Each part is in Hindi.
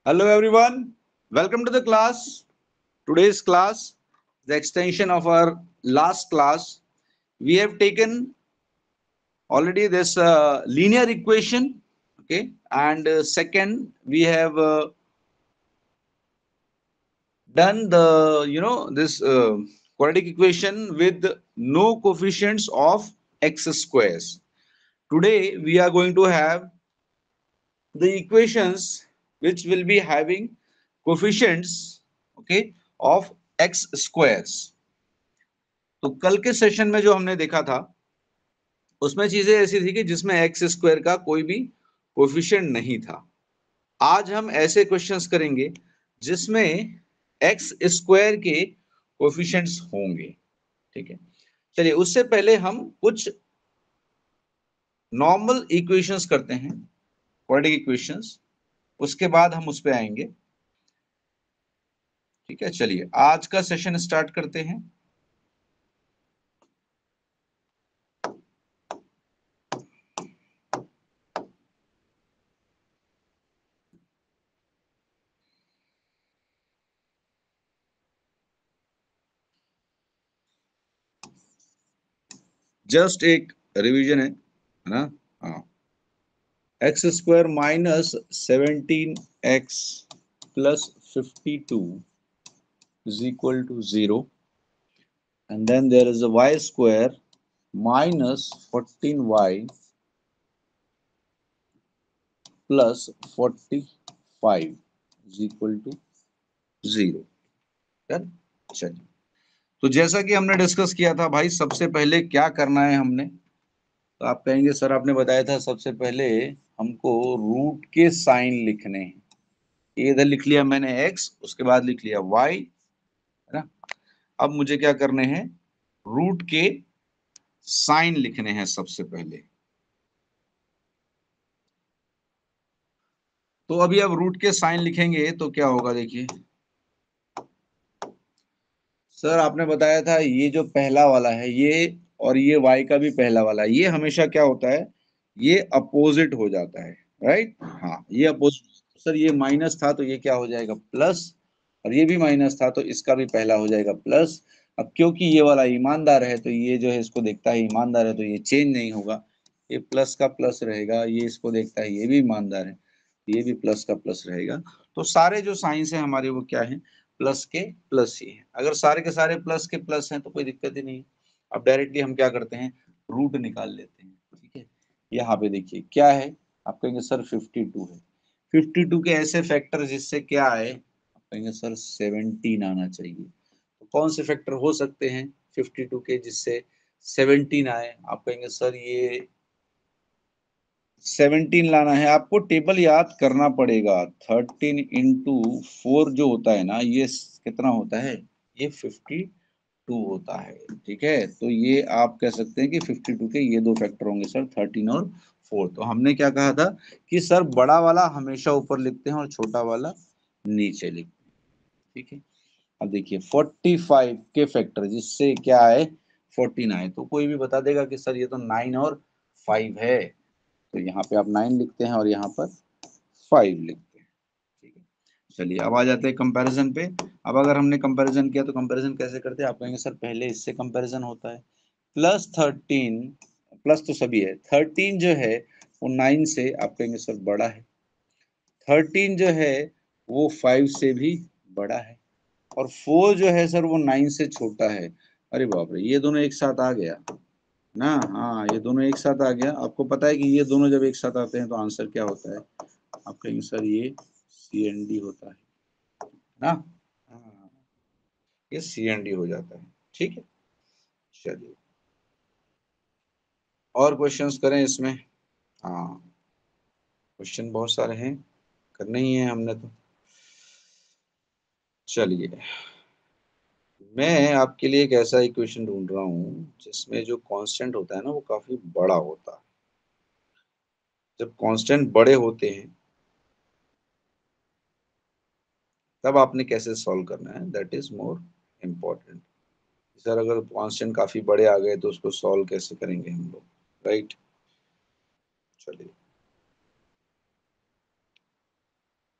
Hello everyone, welcome to the class. Today's class, the extension of our last class. We have taken already this linear equation, okay, and second we have done the this quadratic equation with no coefficients of x squares. Today we are going to have the equations which will be having coefficients, okay, of x squares. तो कल के सेशन में जो हमने देखा था उसमें चीजें ऐसी थी कि जिसमें एक्स स्क्वायर का कोई भी कोफिशिएंट नहीं था। आज हम ऐसे क्वेश्चंस करेंगे जिसमें एक्स स्क्वायर के कोफिशिएंट्स होंगे। ठीक है, चलिए उससे पहले हम कुछ नॉर्मल इक्वेशंस करते हैं, क्वाड्रेटिक इक्वेशंस, उसके बाद हम उस पे आएंगे। ठीक है, चलिए आज का सेशन स्टार्ट करते हैं। जस्ट एक रिवीजन है ना। हाँ, x square minus 17x plus 52 is equal to 0, and then there is a y square minus 14y plus 45 is equal to 0। चलिए, तो जैसा कि हमने डिस्कस किया था भाई, सबसे पहले क्या करना है हमने, तो आप कहेंगे सर आपने बताया था सबसे पहले हमको रूट के साइन लिखने हैं। ये इधर लिख लिया मैंने x, उसके बाद लिख लिया y, है ना। अब मुझे क्या करने हैं, रूट के साइन लिखने हैं सबसे पहले। तो अभी अब रूट के साइन लिखेंगे तो क्या होगा, देखिए सर आपने बताया था ये जो पहला वाला है ये, और ये y का भी पहला वाला, ये हमेशा क्या होता है, ये अपोजिट हो जाता है, राइट। हाँ, ये अपोजिट। सर ये माइनस था तो ये क्या हो जाएगा, प्लस, और ये भी माइनस था तो इसका भी पहला हो जाएगा प्लस। अब क्योंकि ये वाला ईमानदार है तो ये जो है इसको देखता है ईमानदार है तो ये चेंज नहीं होगा, ये प्लस का प्लस रहेगा। ये इसको देखता है ये भी ईमानदार है, ये भी प्लस का प्लस रहेगा। तो सारे जो साइंस है हमारे वो क्या है, प्लस के प्लस ही है। अगर सारे के सारे प्लस के प्लस हैं तो कोई दिक्कत ही नहीं है। अब डायरेक्टली हम क्या करते हैं, रूट निकाल लेते हैं। ठीक है, यहाँ पे देखिए क्या है, आप कहेंगे सर 52 है। 52 के ऐसे फैक्टर जिससे क्या आए, आप कहेंगे सर 17 आना चाहिए। तो कौन से फैक्टर हो सकते हैं 52 के जिससे 17 आए, आप कहेंगे सर ये 17 लाना है। आपको टेबल याद करना पड़ेगा। 13 into 4 जो होता है ना, ये कितना होता है, ये 52 होता है। ठीक है, तो ये आप कह सकते हैं कि 52 के ये दो फैक्टर होंगे सर, 13 और 4। तो हमने क्या कहा था कि सर बड़ा वाला हमेशा ऊपर लिखते हैं और छोटा वाला नीचे लिखते हैं। ठीक है, अब देखिए 45 के फैक्टर जिससे क्या आए, 14 आए। तो कोई भी बता देगा कि सर ये तो 9 और 5 है, तो यहाँ पे आप 9 लिखते हैं और यहाँ पर 5 लिखते हैं। ठीक है, चलिए अब आ जाते हैं कंपैरिजन पे। अब अगर हमने कंपैरिजन किया तो कंपैरिजन कैसे करते हैं, आप कहेंगे सर पहले इससे कंपैरिजन होता है। प्लस 13, प्लस तो सभी है, 13 जो है वो 9 से आप कहेंगे सर बड़ा है। 13 जो है वो 5 से भी बड़ा है, और 4 जो है सर वो 9 से छोटा है। अरे बाप रे, ये दोनों एक साथ आ गया ना। हाँ, ये दोनों एक साथ आ गया। आपको पता है कि ये दोनों जब एक साथ आते हैं तो आंसर क्या होता है, आप कहेंगे सर ये CND होता है ना। हाँ, ये CND हो जाता है। ठीक है, चलिए और क्वेश्चंस करें इसमें। हाँ, क्वेश्चन बहुत सारे हैं, करने ही है हमने तो। चलिए, मैं आपके लिए एक ऐसा इक्वेशन ढूंढ रहा हूँ जिसमें जो कांस्टेंट होता है ना वो काफी बड़ा होता है। जब कांस्टेंट बड़े होते हैं तब आपने कैसे सॉल्व करना है, that is more important. Sir अगर कांस्टेंट काफी बड़े आ गए तो उसको सॉल्व कैसे करेंगे हम लोग, राइट। चलिए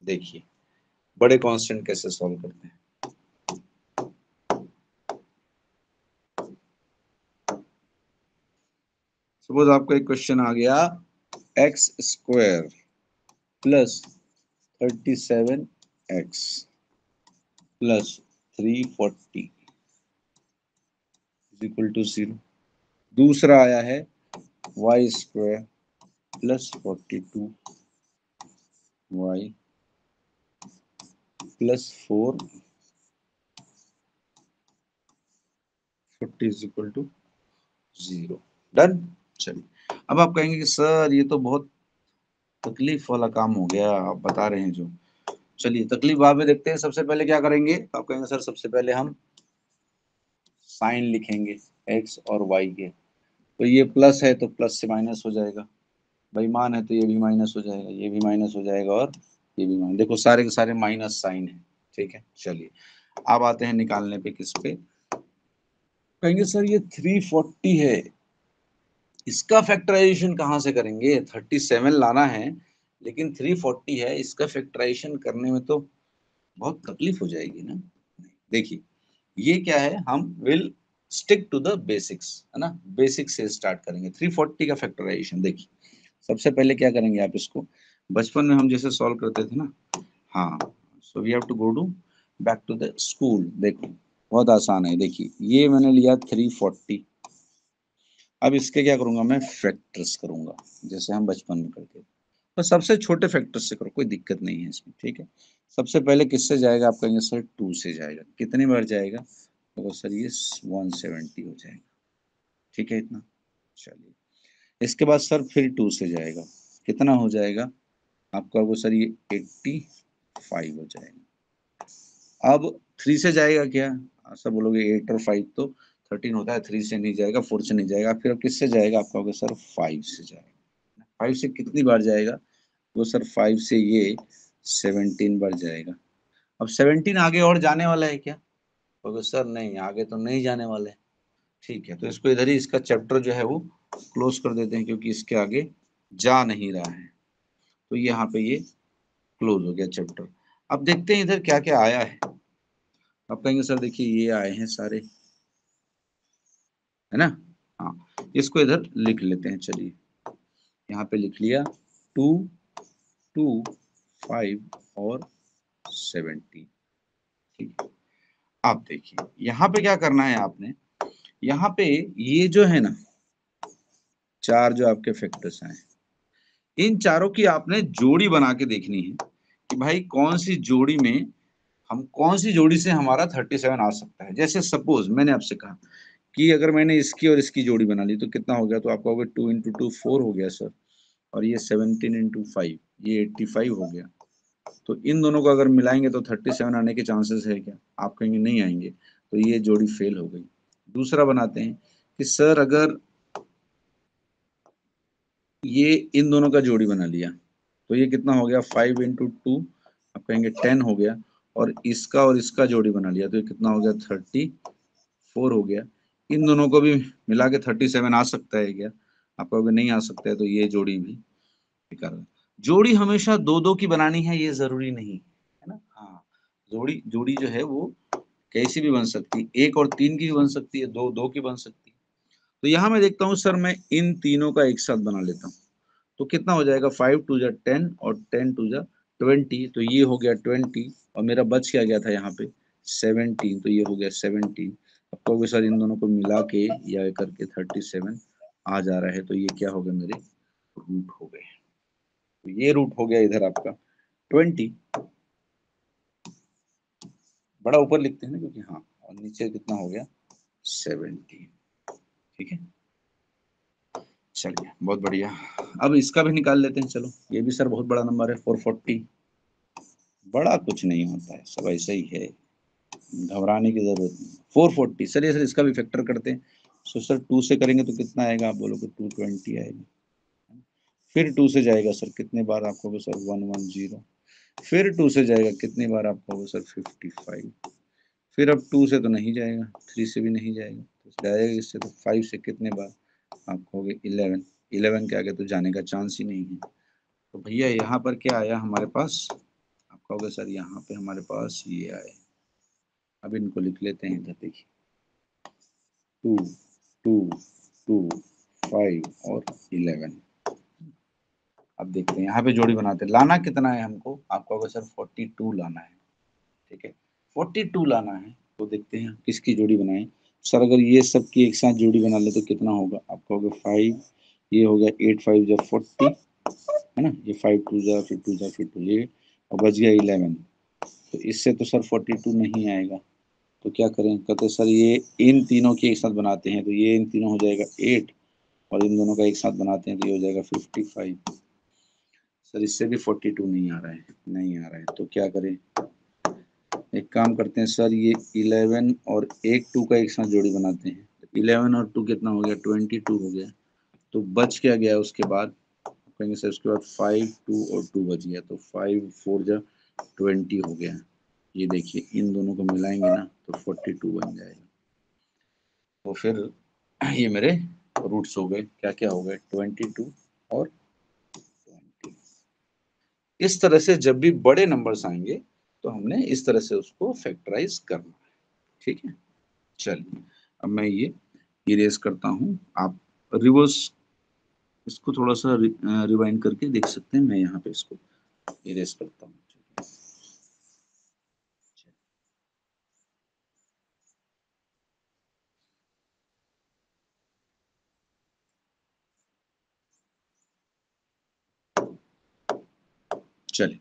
देखिए, बड़े कांस्टेंट कैसे सॉल्व करते हैं। सपोज आपका एक क्वेश्चन आ गया, X square plus 37x plus 340 is equal to 0। दूसरा आया है Y square plus 42y plus 440 is equal to 0। Done. चलिए अब आप कहेंगे कि सर ये तो बहुत तकलीफ वाला काम हो गया, आप बता रहे हैं जो। चलिए तकलीफ बाद में देखते हैं, सबसे पहले क्या करेंगे, तो आप कहेंगे सर सबसे पहले हम साइन लिखेंगे एक्स और वाई के। तो ये प्लस है तो प्लस से माइनस हो जाएगा, बेईमान है तो ये भी माइनस हो जाएगा, ये भी माइनस हो जाएगा और ये भी माइनस। देखो सारे के सारे माइनस साइन है, ठीक है। चलिए अब आते हैं निकालने पे, किस पे, कहेंगे सर ये 340 है, इसका फैक्टराइजेशन कहाँ से करेंगे, 37 लाना है लेकिन 340 है, इसका फैक्टराइजेशन करने में तो बहुत तकलीफ हो जाएगी ना। देखिए ये क्या है, हम will stick to the basics, है ना, बेसिक से स्टार्ट करेंगे। 340 का फैक्टराइजेशन देखिए, सबसे पहले क्या करेंगे आप इसको, बचपन में हम जैसे सॉल्व करते थे ना, हाँ, so we have to go to back to the school. देखो बहुत आसान है, देखिए ये मैंने लिया 340, अब इसके क्या करूंगा मैं, फैक्टर्स करूंगा जैसे हम बचपन में करते थे। तो सबसे छोटे फैक्टर से करो, कोई दिक्कत नहीं है इसमें, ठीक है। सबसे पहले किससे जाएगा, आप कहेंगे सर 2 से जाएगा, कितनी बार जाएगा, तो सर ये 170 हो जाएगा, ठीक है इतना। चलिए इसके बाद सर फिर 2 से जाएगा, कितना हो जाएगा आपका, वो सर ये 85 हो जाएगा। अब 3 से जाएगा क्या, सब बोलोगे 8 और 5 तो 13 होता है, 3 से नहीं जाएगा, 4 से नहीं जाएगा, फिर अब किससे जाएगा, आप कहोगे सर 5 से जाएगा। 5 से कितनी बार जाएगा, तो सर 5 से ये 17 बार जाएगा। अब 17 आगे और जाने वाला है क्या, तो सर नहीं, आगे तो नहीं जाने वाला है, ठीक है। तो इसको इधर ही, इसका चैप्टर जो है वो क्लोज कर देते हैं, क्योंकि इसके आगे जा नहीं रहा है, तो यहाँ पे ये क्लोज हो गया चैप्टर। अब देखते हैं इधर क्या क्या आया है। अब कहेंगे सर देखिए ये आए हैं सारे, है ना, हाँ, इसको इधर लिख लेते हैं। चलिए यहाँ पे लिख लिया 2, 2, 5 और 70, ठीक है। आप देखिए यहाँ पे क्या करना है आपने, यहाँ पे ये जो है ना, चार जो आपके फैक्टर्स हैं, इन चारों की आपने जोड़ी बना के देखनी है कि भाई कौन सी जोड़ी में, हम कौन सी जोड़ी से हमारा 37 आ सकता है। जैसे सपोज मैंने आपसे कहा कि अगर मैंने इसकी और इसकी जोड़ी बना ली तो कितना हो गया, तो आपका हो गया 2 इंटू 2 4 हो गया सर, और ये 17 इंटू 5 ये 85 हो गया। तो इन दोनों को अगर मिलाएंगे तो 37 आने के चांसेस है क्या, आप कहेंगे नहीं आएंगे, तो ये जोड़ी फेल हो गई। दूसरा बनाते हैं कि सर अगर ये इन दोनों का जोड़ी बना लिया तो ये कितना हो गया, 5 इंटू 2 आप कहेंगे 10 हो गया, और इसका जोड़ी बना लिया तो ये कितना हो गया, 34 हो गया। इन दोनों को भी मिला के 37 आ सकता है क्या, आप कहोगे नहीं आ सकता है, तो ये जोड़ी भी बेकार है। जोड़ी हमेशा दो दो की बनानी है ये जरूरी नहीं है ना, हाँ, जोड़ी जोड़ी जो है वो कैसी भी बन सकती है, 1 और 3 की भी बन सकती है, 2 2 की बन सकती है। तो यहाँ मैं देखता हूँ सर, मैं इन तीनों का एक साथ बना लेता हूँ, तो कितना हो जाएगा, 5 टू जा 10 और 10 टू जा 20, तो ये हो गया 20, और मेरा बच क्या गया था यहाँ पे 17, तो ये हो गया 17। अब कहोगे सर इन दोनों को मिला के या करके 37 आ जा रहा है, तो ये क्या हो गया, मेरे रूट हो गए, तो ये रूट हो गया इधर आपका 20, बड़ा ऊपर लिखते हैं ना क्योंकि, हाँ, और नीचे कितना हो गया 17, ठीक है। चलिए बहुत बढ़िया, अब इसका भी निकाल लेते हैं। चलो ये भी सर बहुत बड़ा नंबर है 440, बड़ा कुछ नहीं होता है, सब ऐसा ही है, घबराने की जरूरत नहीं। 440, चलिए सर इसका भी फैक्टर करते हैं। सो सर 2 से करेंगे तो कितना आएगा, आप बोलोगे 220 आएगा, फिर 2 से जाएगा सर कितने बार, आप कहोगे सर 110, फिर 2 से जाएगा कितनी बार, आप कहोगे सर 55, फिर अब 2 से तो नहीं जाएगा, 3 से भी नहीं जाएगा, तो जाएगा इससे, तो 5 से कितने बार, आप कहोगे 11, 11 के आगे तो जाने का चांस ही नहीं है। तो भैया यहाँ पर क्या आया हमारे पास, आपका कहोगे सर यहाँ पे हमारे पास ये आए, अब इनको लिख लेते हैं इधर, देखिए 2 2 2 5 और 11। अब देखते हैं यहाँ पे जोड़ी बनाते हैं, लाना कितना है हमको, आप कहोगे सर 42 लाना है, ठीक है 42 लाना है। तो देखते हैं किसकी जोड़ी बनाएं सर, अगर ये सब की एक साथ जोड़ी बना ले तो कितना होगा, आप कहोगे 5, ये हो गया 8 5 जा 40 है ना, ये 5 2 जा फिर 2 जा फिर 2 ये, और बच गया 11। तो इससे तो सर 42 नहीं आएगा, तो क्या करें, कहते सर ये इन तीनों के एक साथ बनाते हैं, तो ये इन तीनों हो जाएगा 8 और इन दोनों का एक साथ बनाते हैं तो ये हो जाएगा 55। सर इससे भी 42 नहीं आ रहा है, नहीं आ रहा है, तो क्या करें, एक काम करते हैं सर, ये 11 और एक 2 का एक साथ जोड़ी बनाते हैं, 11 और 2 कितना हो गया, 22 हो गया। तो बच क्या गया उसके बाद, कहेंगे सर उसके बाद 5 2 और 2 बच गया, तो 5 4 जा 20 हो गया। ये देखिए इन दोनों को मिलाएंगे ना तो 42 बन जाएगा। तो फिर ये मेरे रूट्स हो गए, क्या क्या हो गए, 22 और 20। इस तरह से जब भी बड़े नंबर्स आएंगे तो हमने इस तरह से उसको फैक्टराइज करना है, ठीक है। चलिए अब मैं ये इरेज करता हूँ, आप रिवर्स इसको थोड़ा सा रिवाइंड करके देख सकते हैं, मैं यहाँ पे इसको इरेज करता हूँ। चलिए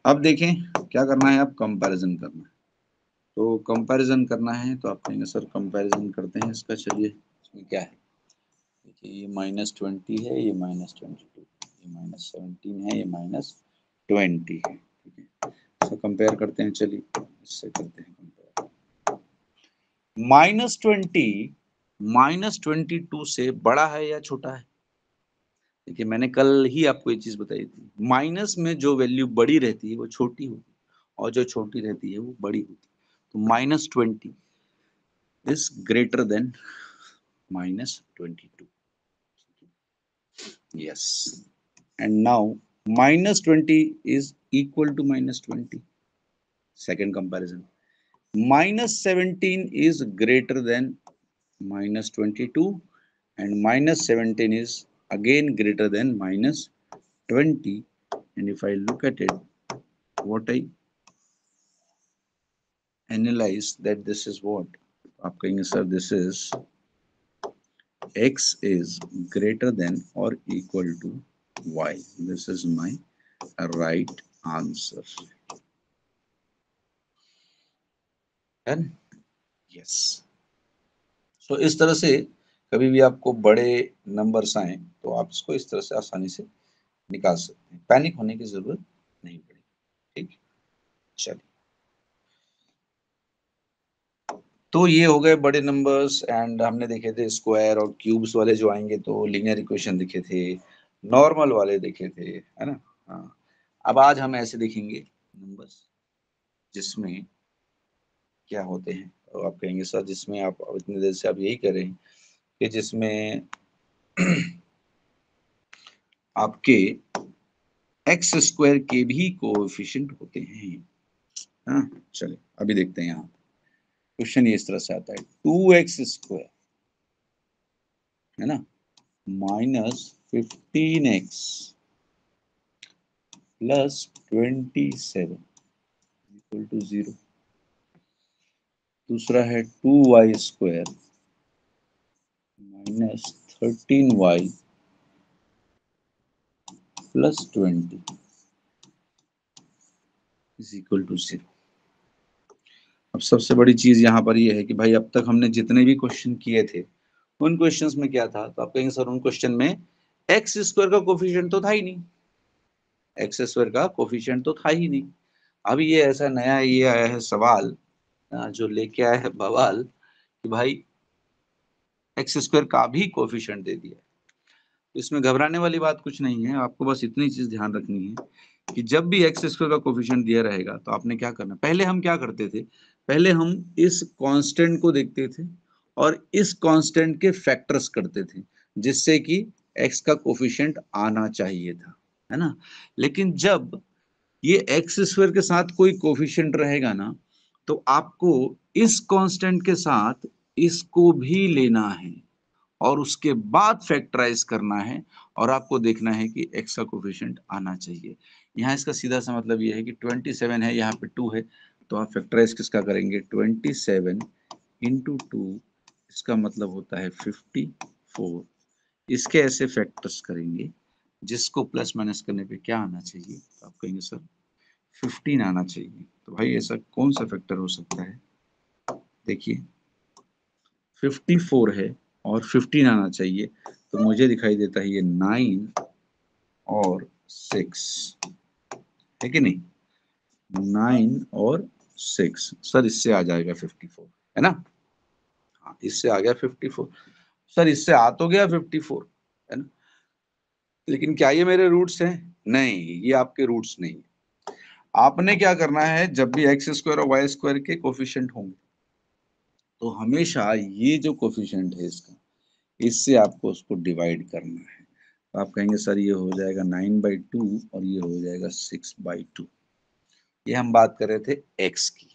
अब देखें क्या करना है, अब कंपैरिजन करना है। तो कंपैरिजन करना है तो आप कहेंगे सर कंपैरिजन करते हैं इसका, चलिए इसमें क्या है, देखिए ये -20 है, ये -22, ये -17 है, ये -20 है, ठीक है। इसको कंपेयर करते हैं, चलिए इससे करते हैं कंपेयर। -20 -22 से बड़ा है या छोटा है, देखिए मैंने कल ही आपको ये चीज बताई थी, माइनस में जो वैल्यू बड़ी रहती है वो छोटी होती है और जो छोटी रहती है वो बड़ी होती है। तो -20 is greater than -22, yes, and now -20 is equal to -20, second comparison. -17 is greater than -22 and -17 is again greater than -20. And if I look at it, what I analyze that this is what, आप कहेंगे sir this is x is greater than or equal to y. This is my right answer. And yes, so इस तरह से कभी भी आपको बड़े नंबर्स आए तो आप इसको इस तरह से आसानी से निकाल सकते हैं, पैनिक होने की जरूरत नहीं पड़ेगी, ठीक। चलिए तो ये हो गए बड़े नंबर्स, एंड हमने देखे थे स्क्वायर और क्यूब्स वाले जो आएंगे तो लीनियर इक्वेशन देखे थे, नॉर्मल वाले देखे थे, है ना। हाँ, अब आज हम ऐसे देखेंगे नंबर्स जिसमें क्या होते हैं, तो आप कहेंगे सर जिसमें आप इतनी देर से आप यही कह रहे हैं कि जिसमें आपके एक्स स्क्वायर के भी कोएफिशिएंट होते हैं। हाँ चलिए अभी देखते हैं, यहाँ क्वेश्चन ये इस तरह से आता है, 2x² है ना -15x +27 इक्वल टू 0। दूसरा है 2y² -13y +20 is equal to 0। अब सबसे बड़ी चीज यहाँ पर ये है कि भाई अब तक हमने जितने भी क्वेश्चन किए थे उन क्वेश्चंस में क्या था, तो आप कहेंगे सर उन क्वेश्चन में एक्स स्क्वायर का कोफिशिएंट तो था ही नहीं, एक्स स्क्वायर का कोफिशिएंट तो था ही नहीं। अब ये ऐसा नया ये आया है सवाल जो लेके आया है बवाल कि भाई एक्स स्क्वायर का भी कोफिशिएंट दे दिया। इसमें घबराने वाली बात कुछ नहीं है, आपको बस इतनी चीज ध्यान रखनी है कि जब भी एक्स स्क्वायर का कोफिशिएंट दिया रहेगा तो आपने क्या करना, पहले हम क्या करते थे, पहले हम इस कांस्टेंट को देखते थे और इस कांस्टेंट के फैक्टर्स करते थे जिससे कि एक्स का कोफिशिएंट आना चाहिए था, है ना। लेकिन जब ये एक्स स्क्वायर के साथ कोई कोफिशिएंट रहेगा ना, तो आपको इस कांस्टेंट के साथ इसको भी लेना है और उसके बाद फैक्टराइज करना है, और आपको देखना है कि एक्स का कोफिशिएंट आना चाहिए। यहाँ इसका सीधा सा मतलब ये है कि 27 है, यहाँ पे 2 है, तो आप फैक्टराइज किसका करेंगे, 27 इंटू 2, इसका मतलब होता है 54। इसके ऐसे फैक्टर्स करेंगे जिसको प्लस माइनस करने पे क्या आना चाहिए, तो आप कहेंगे सर 15 आना चाहिए। तो भाई ऐसा कौन सा फैक्टर हो सकता है, देखिए 54 है और 15 आना चाहिए, तो मुझे दिखाई देता है ये 9 और 6 है कि नहीं, 9 और 6 सर, इससे आ जाएगा 54, है ना। हाँ, इससे आ गया 54 सर, इससे आ तो गया 54, है ना, लेकिन क्या ये मेरे रूट्स हैं, नहीं, ये आपके रूट्स नहीं। आपने क्या करना है, जब भी एक्स स्क्वायर और वाई स्क्वायर के कोफिशिएंट होंगे तो हमेशा ये जो कोफिशिएंट है इसका, इससे आपको उसको डिवाइड करना है। तो आप कहेंगे सर ये हो जाएगा 9/2 और ये हो जाएगा 6/2। ये हम बात कर रहे थे एक्स की।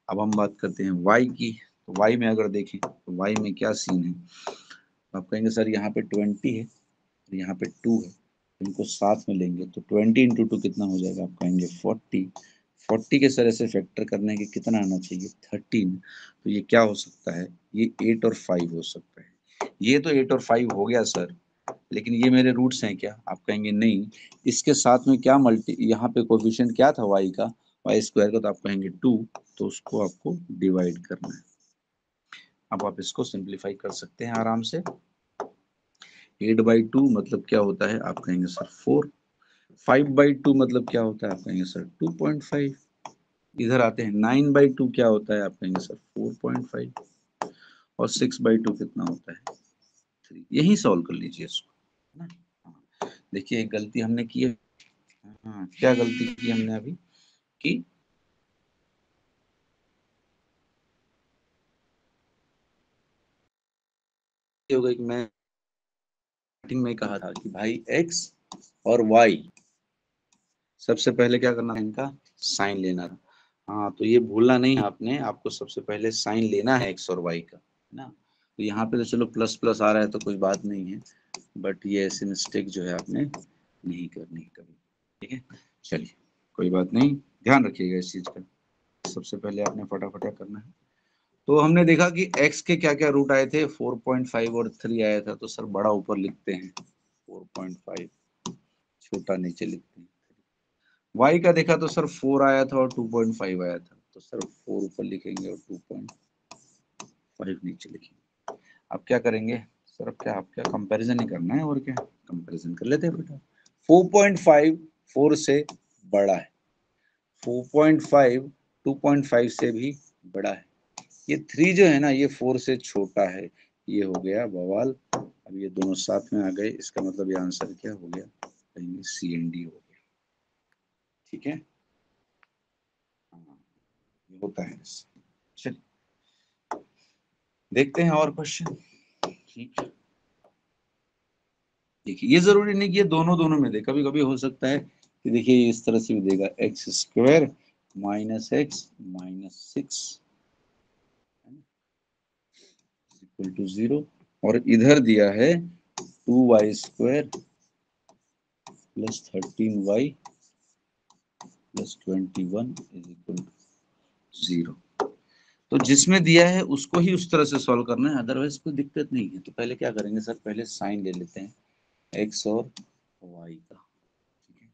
अब हम बात करते हैं वाई की। तो वाई में अगर देखें तो वाई में क्या सीन है, तो आप कहेंगे सर यहाँ पे 20 है और यहाँ पे 2 है, इनको साथ में लेंगे तो 20 इंटू 2 कितना हो जाएगा, आप कहेंगे 40। 40 के सर ऐसे फैक्टर करने के कितना आना चाहिए, 13। तो ये क्या हो सकता है, ये 8 और 5 हो सकता है। ये तो 8 और 5 हो गया सर, लेकिन ये मेरे रूट्स हैं क्या, आप कहेंगे नहीं। इसके साथ में क्या मल्टी, यहाँ पे कोफिशिएंट क्या था वाई का, वाई स्क्वायर का, तो आप कहेंगे 2, तो उसको आपको डिवाइड करना है। अब आप इसको सिंप्लीफाई कर सकते हैं आराम से। 8/2 मतलब क्या होता है, आप कहेंगे सर 4। 5/2 मतलब क्या होता है, आप कहेंगे सर 2.5। इधर आते हैं, 9/2 क्या होता है, आप कहेंगे सर 4.5, और 6/2 कितना होता है, 3। यही सॉल्व कर लीजिए इसको, है ना। हाँ, देखिए एक गलती हमने की है। हाँ, क्या गलती की हमने अभी की, ये हो गई कि मैं स्टार्टिंग में कहा था कि भाई एक्स और वाई, सबसे पहले क्या करना है, इनका साइन लेना था। हाँ, तो ये भूलना नहीं है आपने, आपको सबसे पहले साइन लेना है एक्स और वाई का, है ना। तो यहाँ पे तो चलो प्लस प्लस आ रहा है तो कोई बात नहीं है, बट ये ऐसी मिस्टेक जो है आपने नहीं करनी कभी, ठीक है। चलिए कोई बात नहीं, ध्यान रखिएगा इस चीज का। सबसे पहले आपने फटाफट क्या करना है, तो हमने देखा कि x के क्या क्या रूट आए थे, 4.5 और 3 आया था, तो सर बड़ा ऊपर लिखते हैं 4.5, छोटा नीचे लिखते हैं। y का देखा तो सर 4 आया था और 2.5 आया था, तो सर 4 ऊपर लिखेंगे और 2.5 नीचे लिखेंगे। अब क्या करेंगे सर, अब क्या, आप क्या कंपैरिजन ही करना है, और क्या कंपैरिजन कर लेते हैं बेटा। 4.5 4 से बड़ा है, 4.5 2.5 से भी बड़ा है, ये 3 जो है ना ये 4 से छोटा है। ये हो गया बवाल। अब ये दोनों साथ में आ गए, इसका मतलब ये आंसर क्या हो गया, कहेंगे सी एंड डी हो गया, ठीक है। हाँ, ये होता है। चलिए देखते हैं और क्वेश्चन, ठीक है। देखिए ये जरूरी नहीं कि ये दोनों दोनों में दे, कभी कभी हो सकता है कि देखिए इस तरह से भी देगा, X square minus X minus 6 equal to 0, और इधर दिया है 2y² plus 13y plus 21 is equal to 0। तो जिसमें दिया है उसको ही उस तरह से सॉल्व करना है, अदरवाइज कोई दिक्कत नहीं है। तो पहले क्या करेंगे सर, पहले साइन ले लेते हैं एक्स और वाई का, ठीक है।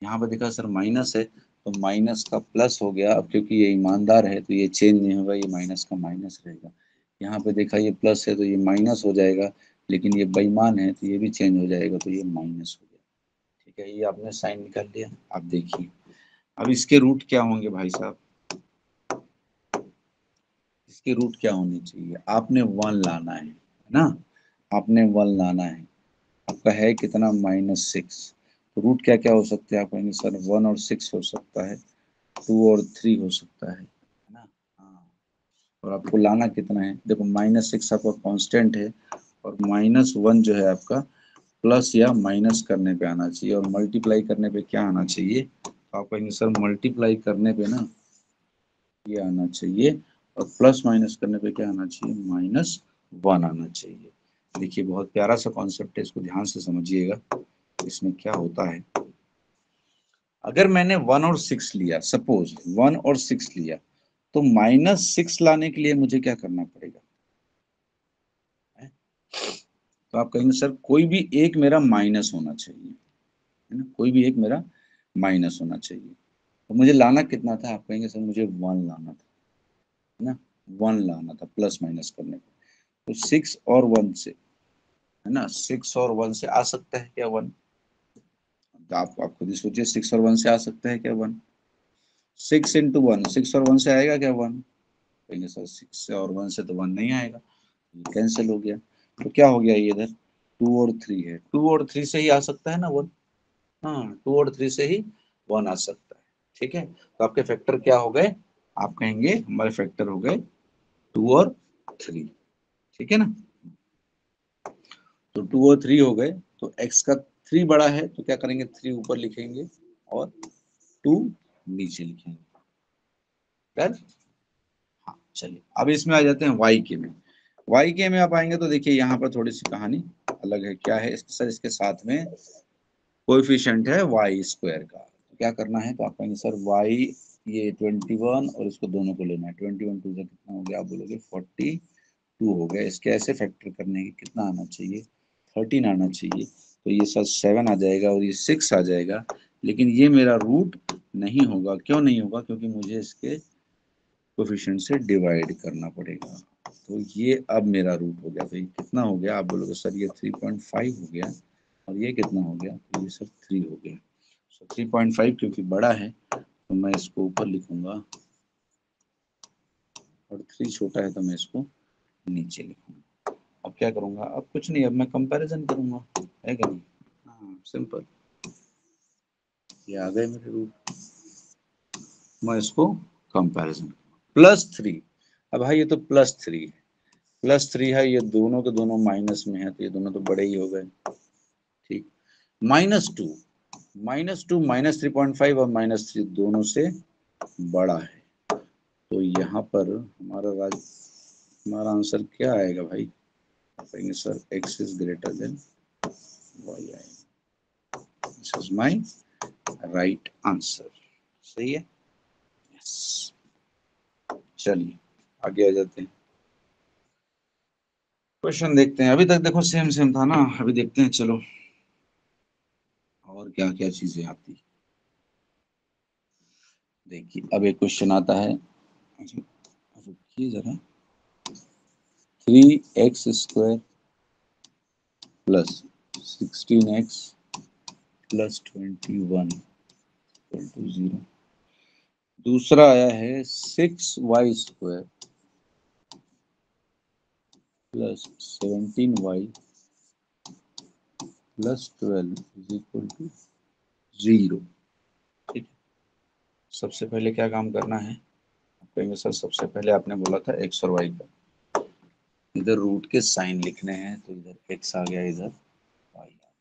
यहाँ पे देखा सर माइनस है, तो माइनस का प्लस हो गया, अब क्योंकि ये ईमानदार है तो ये चेंज नहीं होगा, ये माइनस का माइनस रहेगा। यहाँ पे देखा ये प्लस है तो ये माइनस हो जाएगा, लेकिन ये बेईमान है तो ये भी चेंज हो जाएगा, तो ये माइनस हो गया, ठीक है। ये आपने साइन निकाल लिया। आप देखिए अब इसके रूट क्या होंगे भाई साहब, इसके रूट क्या होने चाहिए, आपने 1 लाना है ना, आपने 1 लाना है। आपका है कितना, -6, तो रूट क्या क्या हो सकते हैं, आप कहेंगे सर 1 और 6 हो सकता है, 2 और 3 हो सकता है ना। हाँ, और आपको लाना कितना है, देखो -6 आपका कांस्टेंट है, और -1 जो है आपका प्लस या माइनस करने पे आना चाहिए, और मल्टीप्लाई करने पे क्या आना चाहिए, तो आप कहेंगे सर मल्टीप्लाई करने पे ना ये आना चाहिए और प्लस माइनस करने पे क्या आना चाहिए, -1 आना चाहिए। देखिए बहुत प्यारा सा कॉन्सेप्ट है, इसको ध्यान से समझिएगा। इसमें क्या होता है, अगर मैंने 1 और 6 लिया, सपोज 1 और 6 लिया, तो -6 लाने के लिए मुझे क्या करना पड़ेगा, तो आप कहेंगे सर कोई भी एक मेरा माइनस होना चाहिए, है ना, कोई भी एक मेरा माइनस होना चाहिए। तो मुझे लाना कितना था, आप कहेंगे सर मुझे 1 लाना था, है ना, 1 लाना था प्लस माइनस करने को। तो 6 और 1 से, है ना, 6 और 1 से आ सकता है क्या 1, तो आप खुद ही सोचिए, 6 और 1 से आ सकता है क्या 1, 6 इंटू 1, 6 और 1 से आएगा क्या 1, कहेंगे सर 6 से और 1 से तो 1 नहीं आएगा, ये कैंसिल हो गया। तो क्या हो गया, ये इधर 2 और 3 है, 2 और 3 से ही आ सकता है ना 1, हाँ 2 और 3 से ही 1 आ सकता है, ठीक है। तो आपके फैक्टर क्या हो गए, आप कहेंगे हमारे फैक्टर हो गए 2 और 3, ठीक है ना। तो 2 और 3 हो गए, तो x का 3 बड़ा है तो क्या करेंगे, 3 ऊपर लिखेंगे और 2 नीचे लिखेंगे, डन। हाँ चलिए अब इसमें आ जाते हैं y के में। y के में आप आएंगे तो देखिए यहाँ पर थोड़ी सी कहानी अलग है, क्या है सर, इसके साथ में कोएफिशिएंट है y स्क्वायर का, तो क्या करना है, तो आप कहेंगे सर y ये 21 और इसको दोनों को लेना है, 21 2 से कितना हो गया, आप बोलोगे 42 हो गया। इसके ऐसे फैक्टर करने के कितना आना चाहिए, 13 आना चाहिए, तो ये सर 7 आ जाएगा और ये 6 आ जाएगा, लेकिन ये मेरा रूट नहीं होगा, क्यों नहीं होगा, क्योंकि मुझे इसके कोफिशिएंट से डिवाइड करना पड़ेगा। तो ये अब मेरा रूट हो गया, तो ये कितना हो गया, आप बोलोगे सर ये 3.5 हो गया, और ये कितना हो गया, तो ये सब 3 हो गया। सो 3.5 क्योंकि बड़ा है तो मैं इसको ऊपर लिखूंगा, और 3 छोटा है तो मैं इसको नीचे लिखूंगा। अब क्या करूंगा, अब कुछ नहीं, अब मैं कंपैरिजन करूंगा, है कि नहीं, हाँ सिंपल, ये आ गए मेरे रूट, मैं इसको कंपैरिजन +3, अब भाई ये तो +3 है, +3 है, ये दोनों के दोनों माइनस में है, तो ये दोनों तो बड़े ही हो गए, ठीक। -2, -2 -3.5 और -3 दोनों से बड़ा है, तो यहाँ पर हमारा आंसर क्या आएगा भाई, कहेंगे sir x is greater than y आएगा, this is my right answer, सही है, यस। चलिए आगे आ जाते हैं, क्वेश्चन देखते हैं। अभी तक देखो सेम सेम था ना, अभी देखते हैं चलो और क्या क्या चीजें आती। देखिए अब एक क्वेश्चन आता है, रुकिए जरा, 3x² plus 16x plus 21 equal to 0। दूसरा आया है 6y² plus 17y plus 12 is equal to 0, ठीक है। सबसे पहले क्या काम करना है, कहेंगे सर सबसे पहले आपने बोला था x और y का, इधर रूट के साइन लिखने हैं, तो इधर x आ गया, इधर y आ गया।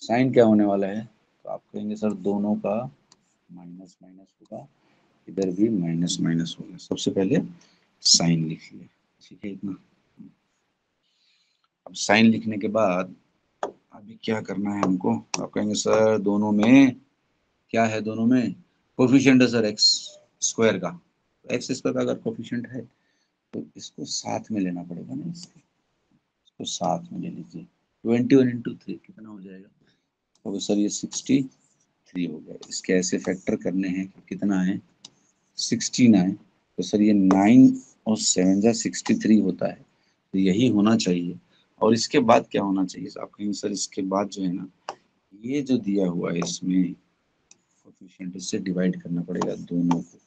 साइन क्या होने वाला है, तो आप कहेंगे सर दोनों का माइनस माइनस होगा, इधर भी माइनस माइनस होगा। सबसे पहले साइन लिख लिया, ठीक है इतना। अब साइन लिखने के बाद अभी क्या करना है हमको, आप कहेंगे सर दोनों में क्या है, दोनों में कोफिशिएंट है सर एक्स स्क्वायर का, एक्स स्क्वायर का अगर कोफिशिएंट है तो इसको साथ में लेना पड़ेगा ना, इसको साथ में ले लीजिए, 21 × 3 कितना हो जाएगा, तो सर ये 63 हो गया। इसके ऐसे फैक्टर करने हैं कि कितना है, 69, तो सर ये 9 और 7 जा 63 होता है, तो यही होना चाहिए। और इसके बाद क्या होना चाहिए, आप कहेंगे सर इसके बाद जो है ना, ये जो दिया हुआ है इसमें कोफिशिएंट, इससे डिवाइड करना पड़ेगा दोनों को,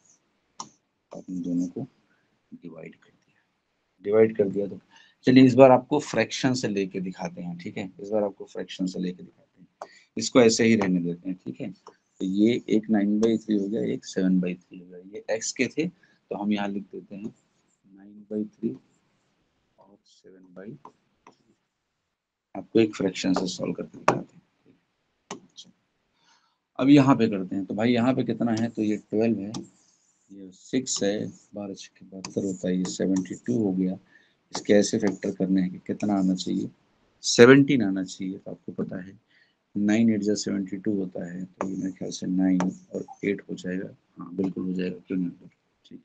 आपने दोनों को डिवाइड कर दिया, डिवाइड कर दिया तो चलिए इस बार आपको फ्रैक्शन से लेके दिखाते हैं, ठीक है, इस बार आपको फ्रैक्शन से लेके दिखाते हैं, इसको ऐसे ही रहने देते हैं, ठीक है। तो ये एक 9/3 हो गया, एक 7/3 हो गया, ये x के थे तो हम यहाँ लिख देते हैं 9/3 और 7/3, आपको एक फ्रैक्शन से सॉल्व करके दिखाते हैं। अब यहाँ पे करते हैं, तो भाई यहाँ पे कितना है, तो ये 12 है, ये 6 है, 12 6 72 होता है, ये 72 हो गया। इसके ऐसे फैक्टर करने हैं कि कितना आना चाहिए, 17 आना चाहिए। तो आपको पता है 9 8 72 होता है, तो ये मेरे ख्याल से 9 और 8 हो जाएगा। हाँ बिल्कुल हो जाएगा, क्यों नहीं होगा। ठीक है,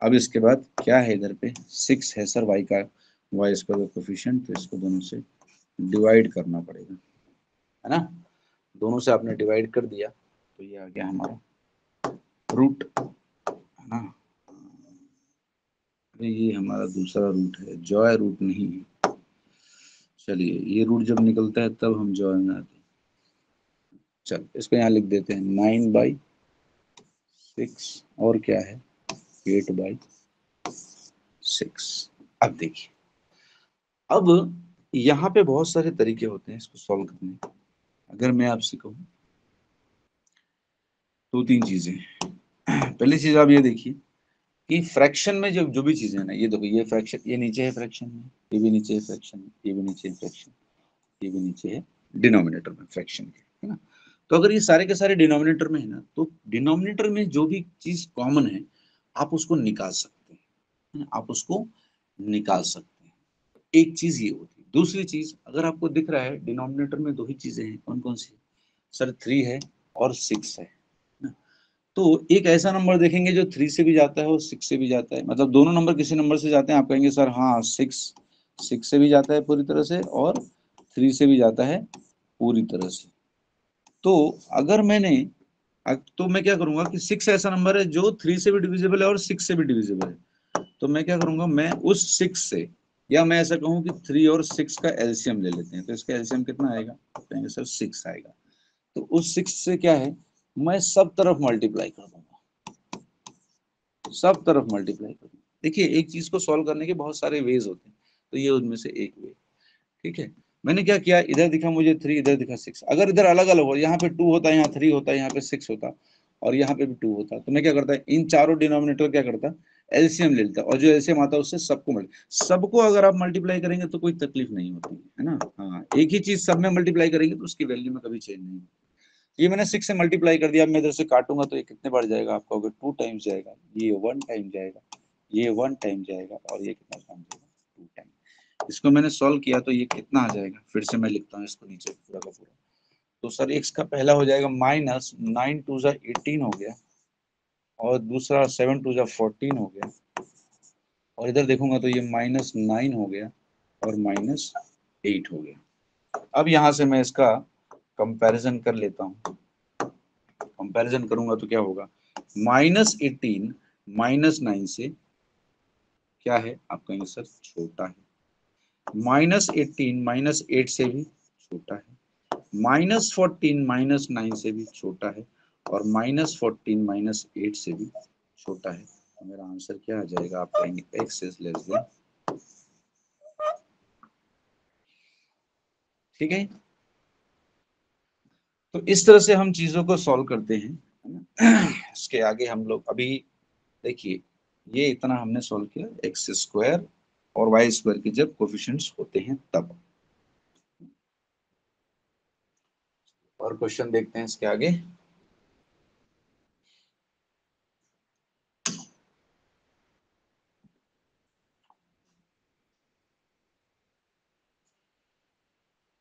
अब इसके बाद क्या है, इधर पे 6 है सर, वाई का वाई स्क्वायर का कोफिशिएंट, तो इसको दोनों से डिवाइड करना पड़ेगा, है ना। दोनों से आपने डिवाइड कर दिया तो ये आ गया हमारा रूट, है ना। अरे ये हमारा दूसरा रूट है, जॉय रूट नहीं है। चलिए ये रूट जब निकलता है तब हम जॉय में आते हैं। चल इसको यहाँ लिख देते हैं 9/6 और क्या है 8/6। अब देखिए, अब यहाँ पे बहुत सारे तरीके होते हैं इसको सॉल्व करने के। अगर मैं आपसे कहूँ 2 3 चीजें, पहली चीज आप ये देखिए कि फ्रैक्शन में जो जो भी चीजें हैं ना, ये देखो ये फ्रैक्शन, ये नीचे है फ्रैक्शन में, ये भी नीचे है फ्रैक्शन में, ये भी नीचे है फ्रैक्शन, ये भी नीचे है डिनोमिनेटर में फ्रैक्शन के, है ना। तो अगर ये सारे के सारे डिनोमिनेटर में है ना, तो डिनोमिनेटर में जो भी चीज कॉमन है आप उसको निकाल सकते हैं, है ना? आप उसको निकाल सकते हैं। एक चीज ये होती है। दूसरी चीज, अगर आपको दिख रहा है डिनोमिनेटर में 2 ही चीजें हैं, कौन कौन सी, सर 3 है और 6 है ना। तो एक ऐसा नंबर देखेंगे जो 3 से भी जाता है और 6 से भी जाता है, मतलब दोनों नंबर किसी नंबर से जाते हैं, आप कहेंगे सर हाँ 6 से भी जाता है पूरी तरह से और 3 से भी जाता है पूरी तरह से। तो अगर मैंने तो मैं क्या करूंगा कि 6 ऐसा नंबर है जो 3 से भी डिविजिबल है और 6 से भी डिविजिबल है। तो मैं क्या करूंगा, मैं उस 6 से, या मैं ऐसा कहूँ कि 3 और 6 का एलसीएम ले लेते हैं, तो इसका एलसीएम कितना आएगा, कहेंगे सर 6 आएगा। तो उस 6 से क्या है, मैं सब तरफ मल्टीप्लाई कर दूंगा, सब तरफ मल्टीप्लाई कर दूंगा। देखिए एक चीज को सॉल्व करने के बहुत सारे वेज होते हैं, तो ये उनमें से एक वे। ठीक है, मैंने क्या किया, इधर दिखा मुझे 3, इधर दिखा 6, अगर इधर अलग अलग हो, यहाँ पे 2 होता, यहाँ 3 होता, यहाँ पे 6 होता और यहाँ पे भी 2 होता, तो मैं क्या करता, इन चारों डिनोमिनेटर क्या करता, एलसीएम ले लेता, और जो एलसीएम आता उससे सबको सबको अगर आप मल्टीप्लाई करेंगे तो कोई तकलीफ नहीं होती है ना। हाँ एक ही चीज सब में मल्टीप्लाई करेंगे तो उसकी वैल्यू में कभी चेंज नहीं होती। ये मैंने 6 से मल्टीप्लाई कर दिया, अब मैं इधर से काटूंगा तो ये कितने बार जाएगा, आप कहोगे 2 टाइम्स जाएगा, ये 1 टाइम जाएगा, ये 1 टाइम जाएगा और ये कितना टाइम जाएगा, 2 टाइम। इसको मैंने सॉल्व किया तो ये कितना आ जाएगा, फिर से मैं लिखता हूँ इसको नीचे पूरा का पूरा। तो सर एक्स का पहला हो जाएगा माइनस 9 2 18 हो गया, और दूसरा 7 2 14 हो गया, और इधर देखूंगा तो ये -9 हो गया और -8 हो गया। अब यहाँ से मैं इसका कंपैरिजन कर लेता हूँ, कंपैरिजन करूंगा तो क्या होगा, -18 -9 से क्या है, आप कहेंगे सर छोटा है, -18 -8 से भी छोटा है, -14 -9 से भी छोटा है, और -14 -8 से भी छोटा है। तो मेरा आंसर क्या आ जाएगा, आप कहेंगे x इज लेस देन, ठीक है। तो इस तरह से हम चीजों को सॉल्व करते हैं, है ना। इसके आगे हम लोग अभी देखिए, ये इतना हमने सॉल्व किया एक्स स्क्वायर और वाई स्क्वायर के जब कोफिशिएंट्स होते हैं तब। और क्वेश्चन देखते हैं इसके आगे।